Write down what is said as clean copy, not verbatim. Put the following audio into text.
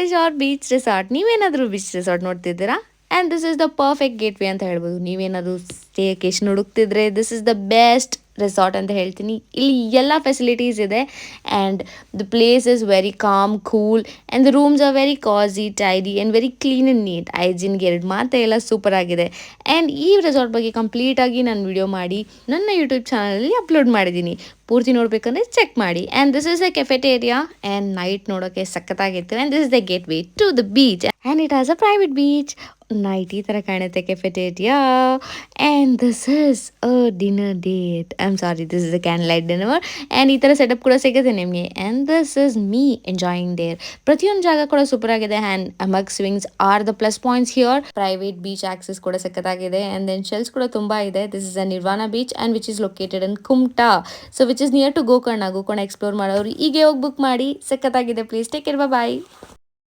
Resort beach resort ನೀವೇನಾದರೂ beach resort ನೋಡ್ತಿದ್ದೀರಾ and this is the perfect gateway ಅಂತ ಹೇಳ್ಬೋದು. ನೀವೇನಾದರೂ ಸ್ಟೇಕೇಶನ್ ಹುಡುಕ್ತಿದ್ರೆ this is the best resort ಅಂತ ಹೇಳ್ತೀನಿ. ಇಲ್ಲಿ ಎಲ್ಲ ಫೆಸಿಲಿಟೀಸ್ ಇದೆ and the place is very calm cool and the rooms are very cozy tidy and very clean and neat. ಹೈಜಿನ್ಗೆ ಎರಡು ಮಾತೇ ಎಲ್ಲ ಸೂಪರ್ ಆಗಿದೆ. ಆ್ಯಂಡ್ ಈ ರೆಸಾರ್ಟ್ ಬಗ್ಗೆ ಕಂಪ್ಲೀಟಾಗಿ ನಾನು ವಿಡಿಯೋ ಮಾಡಿ ನನ್ನ ಯೂಟ್ಯೂಬ್ ಚಾನಲಲ್ಲಿ ಅಪ್ಲೋಡ್ ಮಾಡಿದ್ದೀನಿ. ಪೂರ್ತಿ ನೋಡಬೇಕಂದ್ರೆ ಚೆಕ್ ಮಾಡಿ. And this is a cafeteria and night ನೋಡೋಕ್ಕೆ ಸಖತ್ತಾಗಿತ್ತು. And this is the gateway to the beach and it has a private beach. Night ಈ ಥರ ಕಾಣುತ್ತೆ cafeteria. And this is a dinner date. I am sorry, this is a candle light dinner. And ಈ ಥರ setup ಕೂಡ ಸಿಗುತ್ತೆ ನಿಮಗೆ. And this is me enjoying there. ಪ್ರತಿಯೊಂದು ಜಾಗ ಕೂಡ ಸೂಪರ್ ಆಗಿದೆ. And ಅಮಗ್ swings are the plus points here. Private beach access ಕೂಡ ಸಖತ್ತಾಗಿದೆ. ಆ್ಯಂಡ್ ದೆನ್ ಶೆಲ್ಸ್ ಕೂಡ ತುಂಬ ಇದೆ. This is a Nirvana beach and which is located in Kumta. So which is near to Gokarna. Gokarna explore ಮಾಡೋರು ಹೀಗೆ ಹೋಗಿ ಬುಕ್ ಮಾಡಿ. ಸಖತ್ತಾಗಿದೆ ಪ್ಲೀಸ್. Take care, bye.